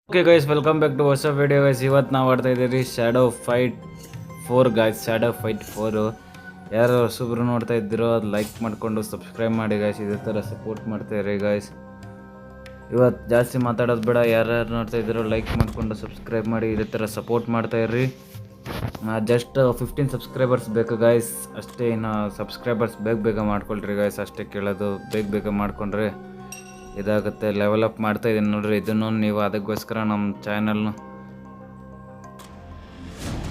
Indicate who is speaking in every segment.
Speaker 1: Okay guys, welcome back to ಹೊಸ video guys. ಇವತ್ತು ನಾವು ಆಡ್ತಾ ಇದ್ದೀವಿ shadow fight 4 guys. Shadow fight 4 ಯಾರು ಹೊಸಬ್ರು ನೋಡ್ತಾ ಇದ್ದೀರೋ ಅದು ಲೈಕ್ ಮಾಡಿಕೊಂಡು ಸಬ್ಸ್ಕ್ರೈಬ್ ಮಾಡಿ ಗೈಸ್. ಇದೇ ಥರ ಸಪೋರ್ಟ್ ಮಾಡ್ತಾಯಿರಿ ಗೈಸ್. ಇವತ್ತು ಜಾಸ್ತಿ ಮಾತಾಡೋದು ಬೇಡ, ಯಾರ್ಯಾರು ನೋಡ್ತಾ ಇದ್ದೀರೋ ಲೈಕ್ ಮಾಡಿಕೊಂಡು ಸಬ್ಸ್ಕ್ರೈಬ್ ಮಾಡಿ ಇದೇ ಥರ ಸಪೋರ್ಟ್ ಮಾಡ್ತಾಯಿರ್ರಿ. ಜಸ್ಟ್ 15 ಸಬ್ಸ್ಕ್ರೈಬರ್ಸ್ ಬೇಕು ಗೈಸ್ ಅಷ್ಟೇ. ಇನ್ನು ಸಬ್ಸ್ಕ್ರೈಬರ್ಸ್ ಬೇಗ ಮಾಡ್ಕೊಳ್ರಿ ಗೈಸ್, ಅಷ್ಟೇ ಕೇಳೋದು. ಬೇಗ ಮಾಡ್ಕೊಂಡ್ರೆ ಇದಾಗುತ್ತೆ. ಲೆವೆಲ್ ಅಪ್ ಮಾಡ್ತಾಯಿದ್ದೀನಿ ನೋಡ್ರಿ. ಇದನ್ನು ನೀವು ಅದಕ್ಕೋಸ್ಕರ ನಮ್ಮ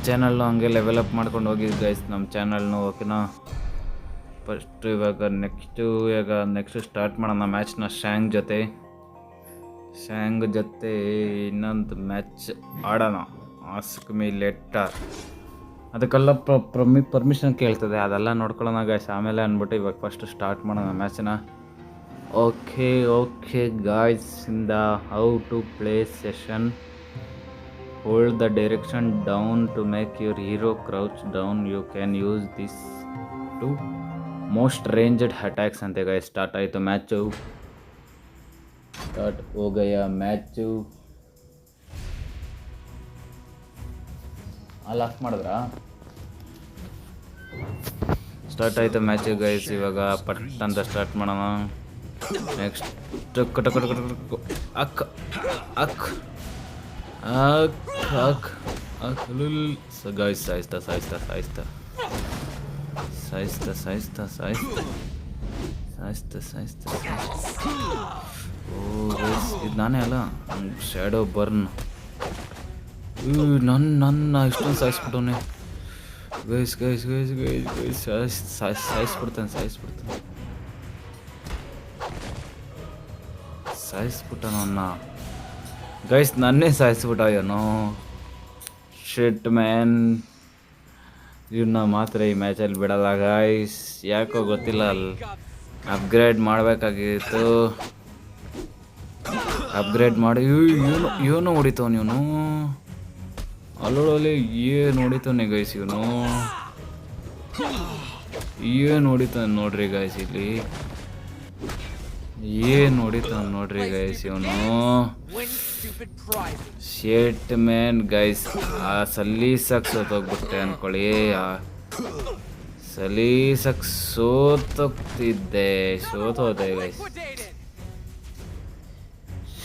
Speaker 1: ಚಾನಲ್ನು ಹಂಗೆ ಲೆವೆಲ್ ಅಪ್ ಮಾಡ್ಕೊಂಡು ಹೋಗಿದ್ದು ಗೈಸ್ ನಮ್ಮ ಚಾನಲ್ನು. ಓಕೆನಾ, ಫಸ್ಟ್ ಇವಾಗ ನೆಕ್ಸ್ಟ್ ಸ್ಟಾರ್ಟ್ ಮಾಡೋಣ ಮ್ಯಾಚ್ನ. ಶ್ಯಾಂಗ್ ಜೊತೆ ಇನ್ನೊಂದು ಮ್ಯಾಚ್ ಆಡೋಣ. ಆಸ್ಕ್ ಮೀ ಲೆಟರ್ ಅದಕ್ಕೆಲ್ಲ ಪರ್ಮಿಷನ್ ಕೇಳ್ತದೆ, ಅದೆಲ್ಲ ನೋಡ್ಕೊಳ್ಳೋಣ ಗೈಸ್ ಆಮೇಲೆ ಅಂದ್ಬಿಟ್ಟು ಇವಾಗ ಫಸ್ಟ್ ಸ್ಟಾರ್ಟ್ ಮಾಡೋಣ ಮ್ಯಾಚ್ನ. Okay guys, in the how to play session, hold the direction down to make your hero crouch down. You can use this to most ranged attacks ante guys. Start ಆಯಿತು match. Start ಹೋ Gaya match. ಅಲ್ಲಿ of ಮಾಡಿದ್ರಾ? Start ಆಯಿತು match guys. ಇವಾಗ ಪಟ್ ಅಂತ start ಮಾಡೋಣ. Next guys ಸಾಯಿಸ್ತಾ ಓ guys, ಇದು ನಾನೇ ಅಲ್ಲ, ಶ್ಯಾಡೋ ಬರ್ನ್. ನನ್ನ ಇಷ್ಟೊಂದು ಸಾಯಿಸ್ಬಿಟ್ಟವನೆ ಗೈಸ್. ಸಾಯಿಸ್ಬಿಡ್ತಾನೆ ಸಾಯಿಸ್ಬಿಟ್ಟನವನ್ನ ಗೈಸ್. ನನ್ನೇ ಸಾಯಿಸ್ಬಿಟ್ಟ ಏನೋ. ಶಿಟ್ ಮ್ಯಾನ್, ಇವನ್ನ ಮಾತ್ರ ಈ ಮ್ಯಾಚಲ್ಲಿ ಬಿಡಲ್ಲ ಗೈಸ್. ಯಾಕೋ ಗೊತ್ತಿಲ್ಲ, ಅಲ್ಲಿ ಅಪ್ಗ್ರೇಡ್ ಮಾಡಬೇಕಾಗಿತ್ತು. ಅಪ್ಗ್ರೇಡ್ ಮಾಡಿ ಇವನು ಹೊಡಿತವನು. ಇವನು ಅಲ್ಲೊಳಲ್ಲಿ ಏನು ಹೊಡಿತಾನೆ ಗೈಸ್. ಏನು ಹೊಡಿತಾನೆ ನೋಡ್ರಿ ಗೈಸ್. ಇಲ್ಲಿ ಏನು ಹೊಡಿತಾನೆ ನೋಡ್ರಿ ಗೈಸ್ ಇವನು. ಶೇಟ್ ಮ್ಯಾನ್ ಗೈಸ್, ಆ ಸಲೀಸಾಗಿ ಸೋತೋಗ್ಬಿಟ್ಟೆ ಅಂದ್ಕೊಳ್ಳಿ. ಸಲೀಸಾಗಿ ಸೋತೋದೆ ಗೈಸ್.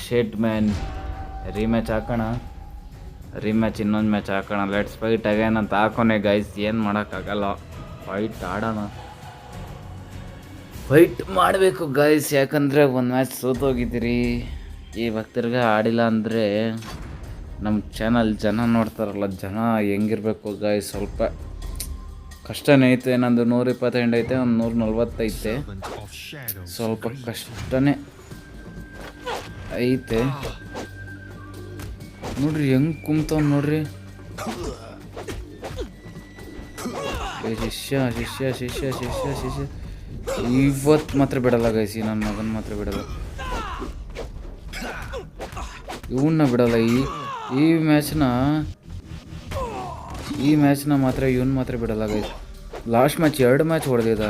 Speaker 1: ಶೇಟ್ ಮ್ಯಾನ್, ರೀಮ್ಯಾಚ್ ಹಾಕೋಣ. ಇನ್ನೊಂದು ಮ್ಯಾಚ್ ಹಾಕೋಣ. ಲೆಟ್ಸ್ ಫೈಟ್ ಅಗೇನ್ ಅಂತ ಹಾಕೋನೆ ಗೈಸ್. ಏನು ಮಾಡೋಕ್ಕಾಗಲ್ಲ, ಫೈಟ್ ಆಡೋಣ. ಫೈಟ್ ಮಾಡಬೇಕು ಗೈಸ್, ಯಾಕಂದರೆ ಒಂದು ಮ್ಯಾಚ್ ಸೋತೋಗಿದ್ದೀರಿ. ಇವಾಗ ತಿರ್ಗಾ ಆಡಿಲ್ಲ ಅಂದರೆ ನಮ್ಮ ಚಾನಲ್ ಜನ ನೋಡ್ತಾರಲ್ಲ, ಜನ ಹೆಂಗಿರ್ಬೇಕು ಗೈಸ್. ಸ್ವಲ್ಪ ಕಷ್ಟನೇ ಐತೆ. ನಂದು 128 ಐತೆ, ಒಂದು 140 ಐತೆ. ಸ್ವಲ್ಪ ಕಷ್ಟನೇ ಐತೆ ನೋಡ್ರಿ. ಹೆಂಗೆ ಕುಮ್ತಾವ್ ನೋಡ್ರಿ. ಶಿಷ್ಯ ಇವತ್ತು ಮಾತ್ರ ಬಿಡಲ್ಲ ಗೈಸಿ. ನನ್ನ ಮಗನ ಮಾತ್ರ ಬಿಡಲ್ಲ, ಇವನ್ನ ಬಿಡಲ್ಲ. ಈ ಮ್ಯಾಚ್ನ ಮಾತ್ರ ಇವನ್ ಮಾತ್ರ ಬಿಡಲ್ಲ ಗೈಸ್. ಲಾಸ್ಟ್ ಮ್ಯಾಚ್ 2 ಮ್ಯಾಚ್ ಹೊಡೆದಿದ್ದ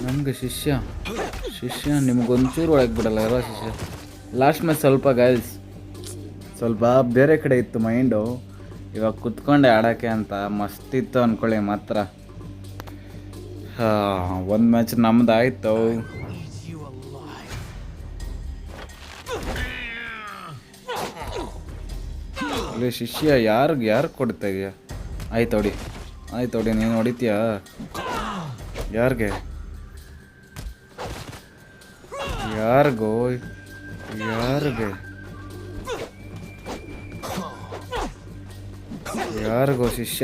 Speaker 1: ನಮ್ಗೆ ಶಿಷ್ಯ. ನಿಮ್ಗೊಂಚೂರು ಒಳಗೆ ಬಿಡಲ್ಲ ಅಲ್ಲ ಶಿಷ್ಯ. ಲಾಸ್ಟ್ ಮ್ಯಾಚ್ ಸ್ವಲ್ಪ ಬೇರೆ ಕಡೆ ಇತ್ತು ಮೈಂಡು. ಇವಾಗ ಕುತ್ಕೊಂಡೆ ಆಡೋಕ್ಕೆ ಅಂತ ಮಸ್ತಿತ್ತು ಅಂದ್ಕೊಳ್ಳಿ ಮಾತ್ರ. ಒಂದು ಮ್ಯಾಚ್ ನಮ್ದಾಯ್ತು. ಅಲ್ಲಿ ಶಿಷ್ಯ ಯಾರು ಕೊಡ್ತಾ ಇದೆಯಾ? ಆಯ್ತು ಹೊಡಿ. ನೀನು ಹೊಡಿತೀಯಾ? ಯಾರಿಗೆ ಶಿಷ್ಯ?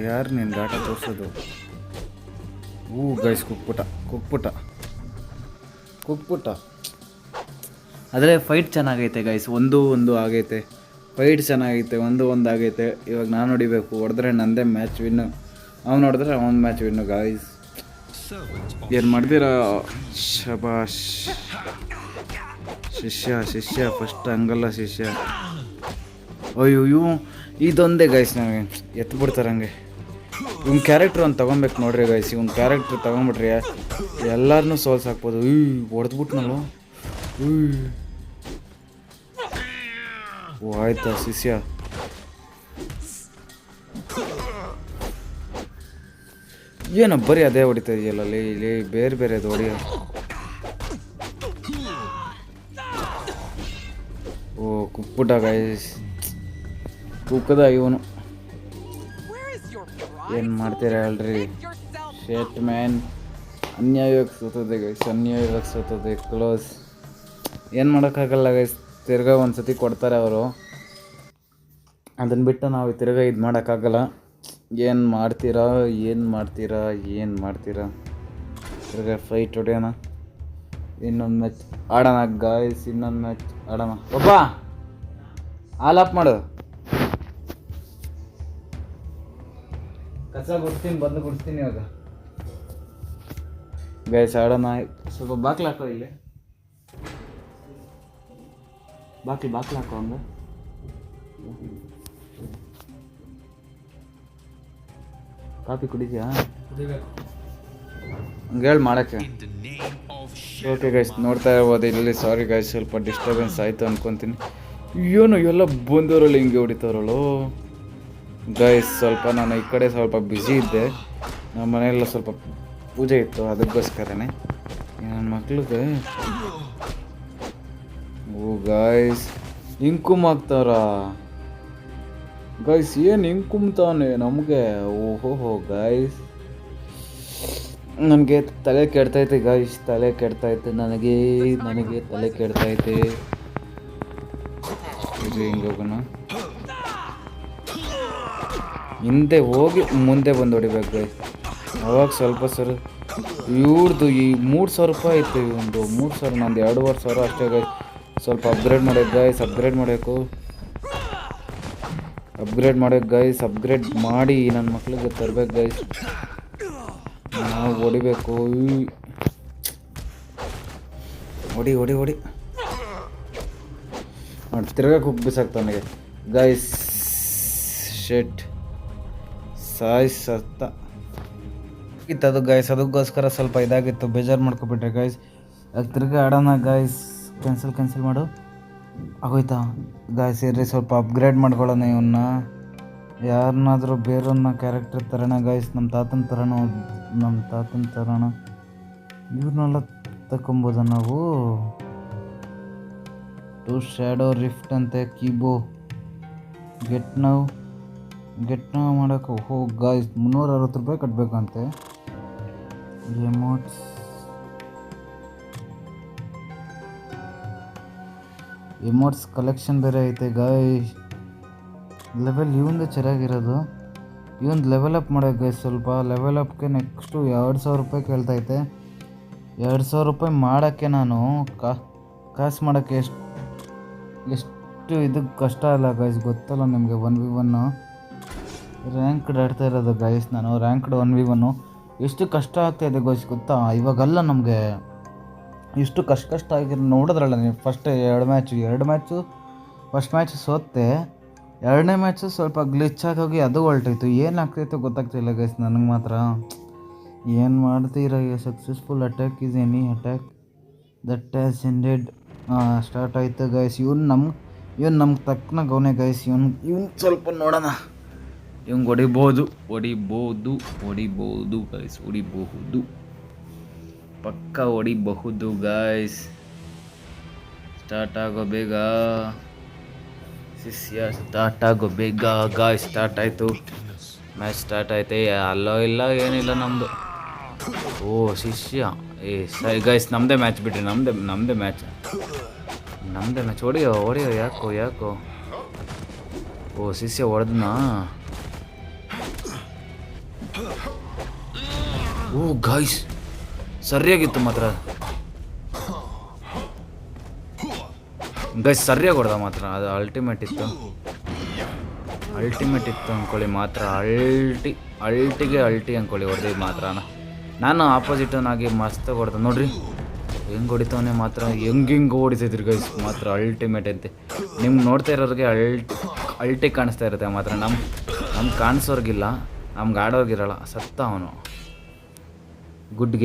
Speaker 1: ಯಾರು ನೀನು ಗಾಟ ತೋರಿಸೋದು? ಗೈಸ್, ಕುಕ್ಪುಟ. ಆದರೆ ಫೈಟ್ ಚೆನ್ನಾಗೈತೆ ಗೈಸ್. ಒಂದು ಆಗೈತೆ. ಫೈಟ್ ಚೆನ್ನಾಗೈತೆ. 1-1 ಆಗೈತೆ. ಇವಾಗ ನಾನು ಹೊಡಿಬೇಕು. ಹೊಡೆದ್ರೆ ನಂದೇ ಮ್ಯಾಚ್ ವಿನ್ನು, ಅವ್ನು ಹೊಡೆದ್ರೆ ಅವ್ನ ಮ್ಯಾಚ್ ವಿನ್ನು ಗೈಸ್. ಏನು ಮಾಡ್ತೀರಾ? ಶಬಾಷ್ ಶಿಷ್ಯ ಫಸ್ಟ್ ಹಂಗಲ್ಲ ಶಿಷ್ಯ. ಅಯ್ಯೋ, ಇದೊಂದೇ ಗೈಸ್ ನನಗೆ ಎತ್ಬಿಡ್ತಾರೆ ಹಂಗೆ. ಇವ್ನ ಕ್ಯಾರೆಕ್ಟ್ರ್ ಒಂದು ತೊಗೊಬೇಕು ನೋಡ್ರಿ ಗೈಸ್. ಇವ್ನ ಕ್ಯಾರೆಕ್ಟ್ರ್ ತೊಗೊಂಬಿಟ್ರಿ ಎಲ್ಲರನ್ನೂ ಸೋಲ್ಸಾಕ್ಬೋದು. ಹೊಡೆದ್ಬಿಟ್ನಲ್ಲ. ಓ ಆಯ್ತಾ ಶಿಷ್ಯ. ಏನೋ ಬರೀ ಅದೇ ಹೊಡಿತಾ ಇದೆಯಲ್ಲ ಇಲ್ಲಿ ಬೇರೆ ಬೇರೆ ಅದು ಹೊಡಿಯ. ಓ ಕುಕ್ಬಿಟ್ಟ ಗೈಸ್, ಕುಕ್ಕದ ಇವನು. ಏನು ಮಾಡ್ತೀರಾ ಹೇಳ್ರಿ ಶೇಟ್ ಮ್ಯಾನ್. ಅನ್ಯಾಯವಾಗಿ ಸೋತದೆ ಗೈಸ್, ಅನ್ಯಾಯವಾಗಿ ಸೋತದೆ. ಕ್ಲೋಸ್. ಏನು ಮಾಡೋಕ್ಕಾಗಲ್ಲ ಗೈಸ್, ತಿರ್ಗಾ ಒಂದು ಸತಿ ಕೊಡ್ತಾರೆ ಅವರು, ಅದನ್ನು ಬಿಟ್ಟು ನಾವು ತಿರ್ಗಾ ಇದು ಮಾಡೋಕ್ಕಾಗಲ್ಲ. ಏನು ಮಾಡ್ತೀರಾ ಏನು ಮಾಡ್ತೀರಾ ಏನು ಮಾಡ್ತೀರಾ. ತಿರ್ಗಾ ಫೈಟ್ ಹೊಡೆಯೋಣ, ಇನ್ನೊಂದು ಮ್ಯಾಚ್ ಆಡೋಣ ಗಾಯ್ಸ್, ಇನ್ನೊಂದು ಮ್ಯಾಚ್ ಆಡೋಣ. ಒಬ್ಬ ಆಲ್ ಆಫ್ ಮಾಡು, ಕಸ ಗುಡ್ಸ್ತೀನಿ, ಬಂದು ಗುಡ್ಸ್ತೀನಿ ಇವಾಗ ಗೈಸ್. ಆಡೋಣ. ಸ್ವಲ್ಪ ಬಾಕ್ಲು ಹಾಕೋ, ಇಲ್ಲಿ ಬಾಕ್ಲು ಹಾಕೋ ಹಂಗೆ. ಕಾಫಿ ಕುಡಿದ್ಯಾ? ಹಂಗೆ ಹೇಳಿ ಮಾಡೋಕ್ಕೆ. ಓಕೆ ಗೈಸ್, ನೋಡ್ತಾ ಇರ್ಬೋದು ಇಲ್ಲಿ. ಸಾರಿ ಗೈಸ್, ಸ್ವಲ್ಪ ಡಿಸ್ಟರ್ಬೆನ್ಸ್ ಆಯಿತು ಅನ್ಕೊತೀನಿ. ಏನು ಎಲ್ಲ ಬಂದವರಲ್ಲಿ ಹಿಂಗೆ ಹೊಡಿತಾರಳು ಗೈಸ್. ಸ್ವಲ್ಪ ನಾನು ಈ ಕಡೆ ಸ್ವಲ್ಪ ಬ್ಯುಸಿ ಇದ್ದೆ, ನಮ್ಮ ಮನೆಯೆಲ್ಲ ಸ್ವಲ್ಪ ಪೂಜೆ ಇತ್ತು, ಅದಕ್ಕೋಸ್ಕರನೇ. ನನ್ನ ಮಕ್ಳಿಗೆ ಓ ಗಾಯ್ಸ್ ಇಂಕುಮ್ ಹಾಕ್ತಾರ ಗೈಸ್. ಏನು ಇಂಕುಮ್ತಾನೆ ನಮಗೆ. ಓಹೋ ಗಾಯ್ಸ್, ನನಗೆ ತಲೆ ಕೆಡ್ತೈತೆ ಗಾಯ್ಸ್, ತಲೆ ಕೆಡ್ತೈತೆ ನನಗೆ ತಲೆ ಕೆಡ್ತೈತೆ. ಇದು ಹಿಂಗೆ ಹೋಗೋಣ, ಹಿಂದೆ ಹೋಗಿ ಮುಂದೆ ಬಂದು ಹೊಡಿಬೇಕು ಗೈಸ್. ಅವಾಗ ಸ್ವಲ್ಪ ಸರ್ ಇವ್ರದ್ದು ಈ 3,000 ರೂಪಾಯಿ ಇತ್ತು, ಒಂದು 3,000, ನಂದು 2,500 ಅಷ್ಟೇ ಗೈಸ್. ಸ್ವಲ್ಪ ಅಪ್ಗ್ರೇಡ್ ಮಾಡೋದು ಗೈಸ್, ಅಪ್ಗ್ರೇಡ್ ಮಾಡಬೇಕು ಗೈಸ್. ಅಪ್ಗ್ರೇಡ್ ಮಾಡಿ ನನ್ನ ಮಕ್ಳಿಗೆ ತರಬೇಕು ಗೈಸ್. ನಾವು ಹೊಡಿಬೇಕು. ಹೊಡಿ ನೋಡಿ ತಿರ್ಗಾ ಕುಕ್ ಬಿಸಾಕ್ತಾನೆ ಗೈಸ್. ಶೆಟ್ ಸತ್ತ ಇತ್ತದು ಗೈಸ್, ಅದಕ್ಕೋಸ್ಕರ ಸ್ವಲ್ಪ ಇದಾಗಿತ್ತು, ಬೇಜಾರು ಮಾಡ್ಕೊಬಿಟ್ರೆ ಗೈಸ್. ಅದು ತಿರ್ಗಾ ಆಡೋಣ ಗೈಸ್. ಕ್ಯಾನ್ಸಲ್ ಮಾಡು, ಆಗೋಯ್ತಾ ಗೈಸ್. ಇರ್ರಿ ಸ್ವಲ್ಪ ಅಪ್ಗ್ರೇಡ್ ಮಾಡ್ಕೊಳ್ಳೋಣ ಇವನ್ನ, ಯಾರನ್ನಾದರೂ ಬೇರೊನ್ನ ಕ್ಯಾರೆಕ್ಟರ್ ತರೋಣ ಗೈಸ್. ನಮ್ಮ ತಾತನ ತರೋಣ. ಇವ್ರನ್ನೆಲ್ಲ ತಗೊಬೋದ ನಾವು. ಟು ಶ್ಯಾಡೋ ರಿಫ್ಟ್ ಅಂತೆ, ಕೀಬೋ ಗೆಟ್ ನಾವು ಮಾಡೋಕ್ಕೆ. ಓಹೋ ಗಾಯ್ಸ್, 360 ರೂಪಾಯಿ ಕಟ್ಟಬೇಕಂತೆ. ಎಮೋಟ್ಸ್ ಕಲೆಕ್ಷನ್ ಬೇರೆ ಐತೆ ಗಾಯ್ಸ್. ಲೆವೆಲ್ ಇವಂದು ಚೆನ್ನಾಗಿರೋದು, ಇವಂದು ಲೆವೆಲ್ ಅಪ್ ಮಾಡೋಕೆ ಗೈಸ್. ಸ್ವಲ್ಪ ಲೆವೆಲ್ ಅಪ್ಗೆ ನೆಕ್ಸ್ಟು 2,000 ರೂಪಾಯಿ ಕೇಳ್ತೈತೆ. 2,000 ರೂಪಾಯಿ ಮಾಡೋಕ್ಕೆ ನಾನು ಕಾಸು ಮಾಡೋಕ್ಕೆ ಎಷ್ಟು ಇದಕ್ಕೆ ಕಷ್ಟ ಇಲ್ಲ ಗೈಸ್, ಗೊತ್ತಲ್ಲ ನಿಮಗೆ. 1v1 ರ್ಯಾಂಕ್ಡ್ ಆಡ್ತಾ ಇರೋದು ಗೈಸ್ ನಾನು. ರ್ಯಾಂಕ್ಡ್ 1v1 ಎಷ್ಟು ಕಷ್ಟ ಆಗ್ತಾಯಿದೆ ಗೈಸ್ ಗೊತ್ತಾ. ಇವಾಗಲ್ಲ ನಮಗೆ ಇಷ್ಟು ಕಷ್ಟ ಆಗಿರೋ ನೋಡಿದ್ರಲ್ಲ ನೀವು. ಫಸ್ಟ್ 2 ಮ್ಯಾಚು ಫಸ್ಟ್ ಮ್ಯಾಚ್ ಸೋತೆ, 2ನೇ ಮ್ಯಾಚು ಸ್ವಲ್ಪ ಗ್ಲಿಚ್ ಆಗೋಗಿ ಅದು ಹೊಲ್ಟೋಯ್ತು. ಏನಾಗ್ತೈತೋ ಗೊತ್ತಾಗ್ತಿಲ್ಲ ಗೈಸ್ ನನಗೆ ಮಾತ್ರ. ಏನು ಮಾಡ್ತೀರಾ. Successful attack is any attack that has ended. Start ಆಯಿತು ಗೈಸ್. ಇವನು ನಮ್ಗೆ ತಕ್ಕನಾಗ ಅವನೇ ಗೈಸ್. ಇವನು ಸ್ವಲ್ಪ ನೋಡೋಣ, ಇವಂಗೆ ಹೊಡಿಬೋದು ಗೈಸ್, ಹೊಡಿಬಹುದು ಪಕ್ಕ ಹೊಡಿಬಹುದು ಗೈಸ್. ಸ್ಟಾರ್ಟ್ ಆಗೋ ಬೇಗ ಶಿಷ್ಯ, ಸ್ಟಾರ್ಟ್ ಆಗೋ ಬೇಗ ಗಾಯ್ಸ್. ಸ್ಟಾರ್ಟ್ ಆಯಿತು, ಮ್ಯಾಚ್ ಸ್ಟಾರ್ಟ್ ಐತೆ. ಅಲ್ಲೋ ಇಲ್ಲ ಏನಿಲ್ಲ ನಮ್ಮದು. ಓ ಶಿಷ್ಯ, ಸರಿ ಗೈಸ್, ನಮ್ಮದೇ ಮ್ಯಾಚ್ ಬಿಡ್ರಿ, ನಮ್ಮದೇ ಮ್ಯಾಚ್. ಹೊಡಿಯೋ ಯಾಕೋ. ಓ ಶಿಷ್ಯ ಹೊಡೆದ್ನಾ. ಓ ಗಾಯ್ಸ್, ಸರಿಯಾಗಿತ್ತು ಮಾತ್ರ ಗೈಸ್, ಸರಿಯಾಗಿ ಹೊಡೆದ ಮಾತ್ರ. ಅದು ಅಲ್ಟಿಮೇಟ್ ಇತ್ತು ಅಂದ್ಕೊಳ್ಳಿ ಮಾತ್ರ. ಅಲ್ಟಿ ಅಂದ್ಕೊಳ್ಳಿ ಹೊಡೆದಿದ್ದು ಮಾತ್ರ. ನಾನು ಆಪೋಸಿಟನಾಗಿ ಮಸ್ತ್ ಹೊಡೆದ ನೋಡ್ರಿ, ಹೆಂಗೆ ಹೊಡಿತವನೇ ಮಾತ್ರ. ಹೆಂಗೆ ಹೊಡಿತಿದ್ರಿ ಗೈಸ್ ಮಾತ್ರ. ಅಲ್ಟಿಮೇಟ್ ಅಂತೆ. ನಿಮ್ಗೆ ನೋಡ್ತಾ ಇರೋರಿಗೆ ಅಲ್ಟಿ ಕಾಣಿಸ್ತಾ ಇರುತ್ತೆ ಮಾತ್ರ. ನಮ್ಗೆ ಕಾಣಿಸೋರ್ಗಿಲ್ಲ, ನಮ್ಗೆ ಆಡೋರ್ಗಿರಲ್ಲ. ಸತ್ತ ಅವನು. ಗುಡ್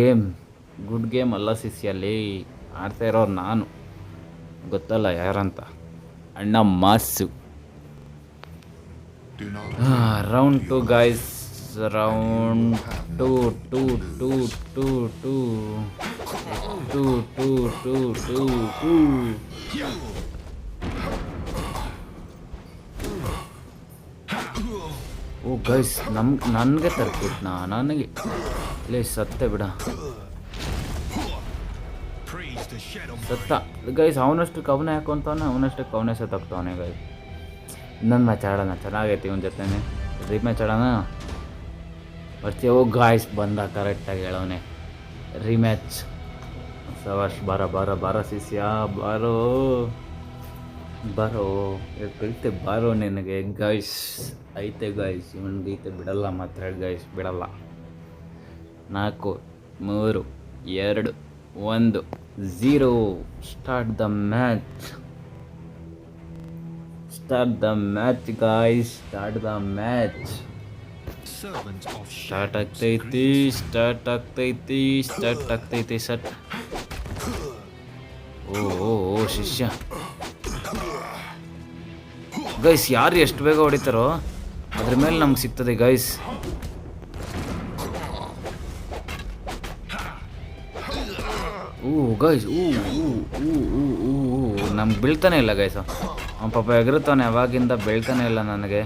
Speaker 1: ಗೇಮ್ ಅಲ್ಲ ಶಿಷ್ಯಲ್ಲಿ ಆಡ್ತಾ ಇರೋರು ನಾನು, ಗೊತ್ತಲ್ಲ ಯಾರಂತ. ಅಣ್ಣ ಮಾಸು. ರೌಂಡ್ 2 ಗೈಸ್, ರೌಂಡ್ 2 2 2 2 2 2 2 2 2 ಓ ಗೈಸ್, ನನಗೆ ತರ್ಬಿಟ್ನಾ? ನನಗೆ ಲೇ ಸತ್ತೆ ಬಿಡ, ಸತ್ತ ಗೈಸ್. ಅವನಷ್ಟಕ್ಕೆ ಅವನೇ ಹಾಕೊಂತವನೆ, ಅವನಷ್ಟಕ್ಕೆ ಅವನೇ ಸತ್ತಾಗ್ತವನೆ ಗೈಸ್. ಇನ್ನೊಂದು ಮ್ಯಾಚ್ ಆಡೋಣ, ಚೆನ್ನಾಗೈತಿ ಇವನ ಜೊತೆನೆ. ರೀಮ್ಯಾಚ್ ಆಡೋಣ ಬರ್ತೀವಿ. ಓ ಗಾಯ್ಸ್ ಬಂದ, ಕರೆಕ್ಟಾಗಿ ಹೇಳೋನೆ. ರೀಮ್ಯಾಚ್ ಸವಾಶ್. ಬಾರ ಶಿಷ್ಯ, ಬಾರೋ ಕೈತೆ ಬಾರೋ ನಿನಗೆ ಗೈಸ್. ಐತೆ ಗೈಸ್, ಇವನಿಗೆ ಐತೆ, ಬಿಡಲ್ಲ ಮಾತ್ರ ಗೈಸ್, ಬಿಡಲ್ಲ. 4 3 2 1 0. Start the match guys, start the match. Start ಆಗ್ತೈತಿ. ಸಟ್. ಓ ಶಿಷ್ಯ ಗೈಸ್, ಯಾರು ಎಷ್ಟು ಬೇಗ ಹೊಡಿತಾರೋ ಅದ್ರ ಮೇಲೆ ನಮ್ಗೆ ಸಿಗ್ತದೆ ಗೈಸ್. ಗೈಸ್ ನಮ್ಗೆ ಬೀಳ್ತಾನೆ ಇಲ್ಲ ಗೈಸ್. ಅವನ ಪಾಪ ಎಗರುತ್ತಾನೆ, ಅವಾಗಿಂದ ಬೀಳ್ತಾನೆ ಇಲ್ಲ ನನಗೆ.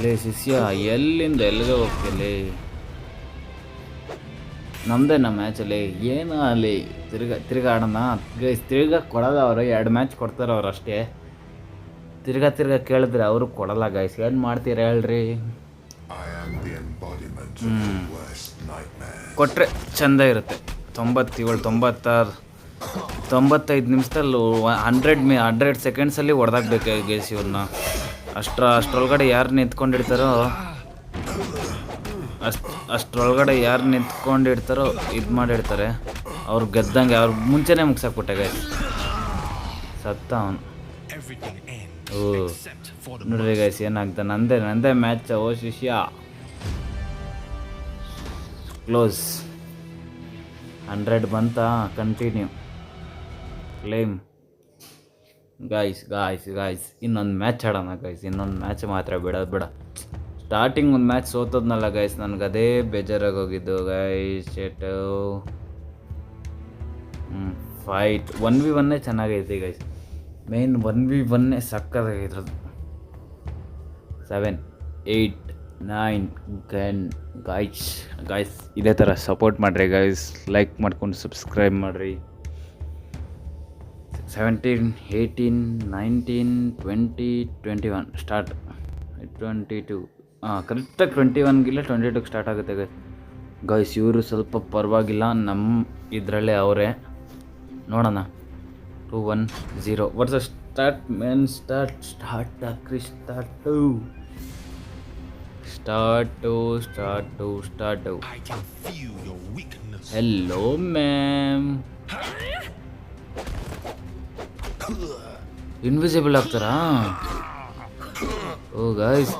Speaker 1: ಲೇ ಶಿಷ್ಯ, ಎಲ್ಲಿಂದ ಎಲ್ಲಿಗೆ ಹೋಗ್ತಿಲ್ಲಿ? ನಮ್ಮದೇ ನಮ್ಮ ಮ್ಯಾಚಲ್ಲಿ ಏನೋ ಅಲ್ಲಿ ತಿರ್ಗಾ ಆಡೋಣ ಗೈಸ್. ತಿರ್ಗಾ ಕೊಡೋದು ಅವರು, 2 ಮ್ಯಾಚ್ ಕೊಡ್ತಾರೆ ಅವ್ರು ಅಷ್ಟೇ. ತಿರ್ಗಾ ಕೇಳಿದ್ರೆ ಅವರು ಕೊಡಲ್ಲ ಗೈಸ್. ಏನು ಮಾಡ್ತೀರಾ ಹೇಳ್ರಿ? ಕೊಟ್ಟರೆ ಚೆಂದ ಇರುತ್ತೆ. 97 96 95 ನಿಮಿಷದಲ್ಲಿ 100 ಸೆಕೆಂಡ್ಸಲ್ಲಿ ಹೊಡೆದಾಕ್ಬೇಕು ಗೈಸ್ ಇವ್ರನ್ನ. ಅಷ್ಟರೊಳಗಡೆ ಯಾರು ನಿಂತ್ಕೊಂಡಿರ್ತಾರೋ ಇದು ಮಾಡಿರ್ತಾರೆ, ಅವ್ರು ಗೆದ್ದಂಗೆ. ಅವ್ರು ಮುಂಚೆನೇ ಮುಗ್ಸಾಕ್ಬಿಟ್ಟೆ ಗೈಸ್. ಸತ್ತ ಅವನು. ನೋಡ್ರಿ ಗೈಸ್ ಏನಾಗ್ತ. ನಂದೇ ಮ್ಯಾಚ್. ಓ ಶಿಷ್ಯ, ಕ್ಲೋಸ್. 100 ಬಂತ. Continue claim guys. ಇನ್ನೊಂದು ಮ್ಯಾಚ್ ಆಡೋಣ ಗೈಸ್. ಇನ್ನೊಂದು ಮ್ಯಾಚ್ ಮಾತ್ರ ಬಿಡೋದು ಬೇಡ. ಸ್ಟಾರ್ಟಿಂಗ್ ಒಂದು ಮ್ಯಾಚ್ ಸೋತದ್ನಲ್ಲ ಗೈಸ್, ನನಗೆ ಅದೇ ಬೇಜಾರಾಗೋಗಿದ್ದು ಗೈಸ್. ಫೈಟ್ 1v1 ಚೆನ್ನಾಗೈತಿ ಗೈಸ್. ಮೇನ್ 1v1 ಸಕ್ಕತ್ತಾಗಿರೋದು. 7 8 9 10 ಗಾಯ್ಸ್ ಇದೇ ಥರ ಸಪೋರ್ಟ್ ಮಾಡಿರಿ ಗೈಸ್. ಲೈಕ್ ಮಾಡ್ಕೊಂಡು ಸಬ್ಸ್ಕ್ರೈಬ್ ಮಾಡಿರಿ. 17 18 19 20 21 ಸ್ಟಾರ್ಟ್. 22 ಕರೆಕ್ಟಾಗಿ 21ಗಿಲ್ಲ 22ಗೆ ಸ್ಟಾರ್ಟ್ ಆಗುತ್ತೆ ಗೈಸ್. ಇವರು ಸ್ವಲ್ಪ ಪರವಾಗಿಲ್ಲ, ನಮ್ಮ ಇದರಲ್ಲೇ ಅವರೇ. ನೋಡೋಣ. 2 1 0 versus start men. Start hello ma'am. Invisible ಆಗ್ತಾರಾ? ಓ ಗಾಯ್ಸ್,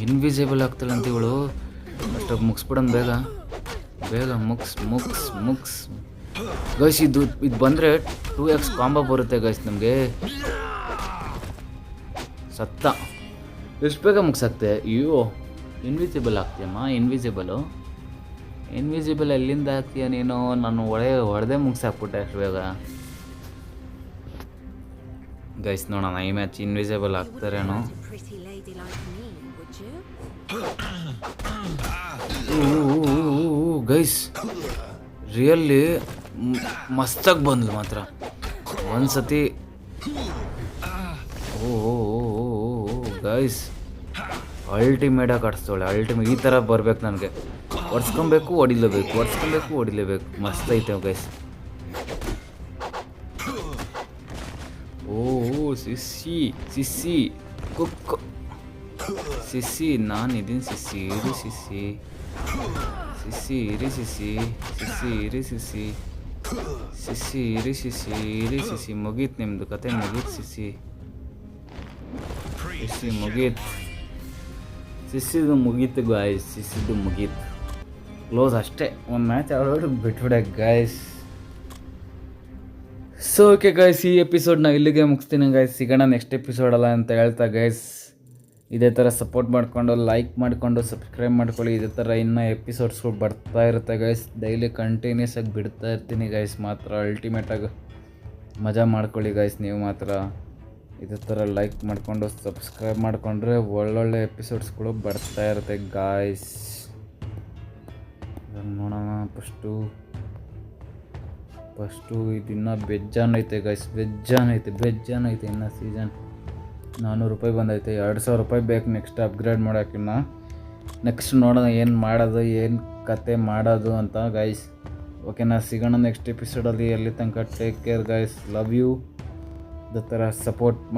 Speaker 1: ಇನ್ವಿಸಿಬಲ್ ಆಗ್ತಾಳೆ ಅಂತ ಇವಳು. ಅಷ್ಟೊಂದು ಮುಗಿಸ್ಬಿಡೋಣ ಬೇಗ ಮುಕ್ಸ್ ಗೈಸ್. ಇದು ಬಂದರೆ 2x ಕಾಂಬೋ ಬರುತ್ತೆ ಗೈಸ್ ನಮಗೆ. ಸತ್ತ. ಎಷ್ಟು ಬೇಗ ಮುಗಿಸಾಕ್ತೆ? ಅಯ್ಯೋ, ಇನ್ವಿಸಿಬಲ್ ಆಗ್ತೀಯಮ್ಮ. ಇನ್ವಿಸಿಬಲ್ ಎಲ್ಲಿಂದ ಆಗ್ತೀಯ ನೀನು? ನಾನು ಹೊಡೆದೇ ಮುಗಿಸಾಕ್ಬಿಟ್ಟೆ ಅಷ್ಟು ಬೇಗ ಗೈಸ್. ನೋಡೋಣ ಈ ಮ್ಯಾಚ್ ಇನ್ವಿಸಿಬಲ್ ಆಗ್ತಾರೇನೋ. ಗೈಸ್ ರಿಯಲ್ಲಿ ಮಸ್ತಾಗಿ ಬಂದ್ಲು ಮಾತ್ರ ಒಂದ್ಸತಿ. ಗೈಸ್ ಅಲ್ಟಿಮೇಟಾಗಿ ಆಡಿಸ್ತಾಳೆ. ಈ ಥರ ಬರ್ಬೇಕು ನನಗೆ. ಒಡ್ಸ್ಕೊಬೇಕು, ಹೊಡಿಲೇಬೇಕು. ಮಸ್ತ್ ಐತೆ ಗೈಸ್. ಸಿಸ್ಸಿ ಕುಕ್. ಸಿಸ್ಸಿ ನಾನಿದ್ದೀನಿ. ಸಿಸ್ಸಿ ಮುಗೀತು, ನಿಮ್ಮದು ಕತೆ ಮುಗೀತು. ಸಿಸ್ಸಿ ಮುಗೀತು. ಸಿಸ್ಸಿದು ಮುಗೀತು ಗಾಯ್ಸ್. ಕ್ಲೋಸ್ ಅಷ್ಟೇ. ಒಂದು ಮ್ಯಾಚ್ ಆಡೋದು ಬಿಟ್ಬಿಡೆ ಗಾಯ್ಸ್. ಸೊ ಓಕೆ ಗೈಸ್, ಈ ಎಪಿಸೋಡ್ನ ಇಲ್ಲಿಗೆ ಮುಗಿಸ್ತೀನಿ ಗೈಸ್. ಸಿಗೋಣ ನೆಕ್ಸ್ಟ್ ಎಪಿಸೋಡಲ್ಲ ಅಂತ ಹೇಳ್ತಾ ಗೈಸ್, ಇದೇ ಥರ ಸಪೋರ್ಟ್ ಮಾಡಿಕೊಂಡು ಲೈಕ್ ಮಾಡಿಕೊಂಡು ಸಬ್ಸ್ಕ್ರೈಬ್ ಮಾಡ್ಕೊಳ್ಳಿ. ಇದೇ ಥರ ಇನ್ನೂ ಎಪಿಸೋಡ್ಸ್ಗಳು ಬರ್ತಾ ಇರುತ್ತೆ ಗೈಸ್. ಡೈಲಿ ಕಂಟಿನ್ಯೂಸ್ ಆಗಿ ಬಿಡ್ತಾ ಇರ್ತೀನಿ ಗೈಸ್. ಮಾತ್ರ ಅಲ್ಟಿಮೇಟಾಗಿ ಮಜಾ ಮಾಡ್ಕೊಳ್ಳಿ ಗೈಸ್. ನೀವು ಮಾತ್ರ ಇದೇ ಥರ ಲೈಕ್ ಮಾಡಿಕೊಂಡು ಸಬ್ಸ್ಕ್ರೈಬ್ ಮಾಡಿಕೊಂಡ್ರೆ ಒಳ್ಳೊಳ್ಳೆ ಎಪಿಸೋಡ್ಸ್ಗಳು ಬರ್ತಾ ಇರುತ್ತೆ ಗಾಯ್ಸ್. ನೋಡೋಣ ಫಸ್ಟು ಇದಿನ್ನೂ ಬೆಜ್ಜಾನ್ ಐತೆ ಗೈಸ್. ಬೆಜ್ಜಾನ್ ಐತೆ ಇನ್ನು ಸೀಸನ್ 400 ರೂಪಾಯಿ ಬಂದೈತೆ. 2000 ರೂಪಾಯಿ ಬೇಕು ನೆಕ್ಸ್ಟ್ ಅಪ್ಗ್ರೇಡ್ ಮಾಡೋಕ್ಕಿನ್ನ. ನೆಕ್ಸ್ಟ್ ನೋಡೋಣ ಏನು ಮಾಡೋದು, ಏನು ಕತೆ ಮಾಡೋದು ಅಂತ ಗೈಸ್. ಓಕೆನಾ, ಸಿಗೋಣ ನೆಕ್ಸ್ಟ್ ಎಪಿಸೋಡಲ್ಲಿ. ಎಲ್ಲಿ ತನಕ take care guys. Love you. ಇದೇ ಥರ ಸಪೋರ್ಟ್ ಮಾಡಿ.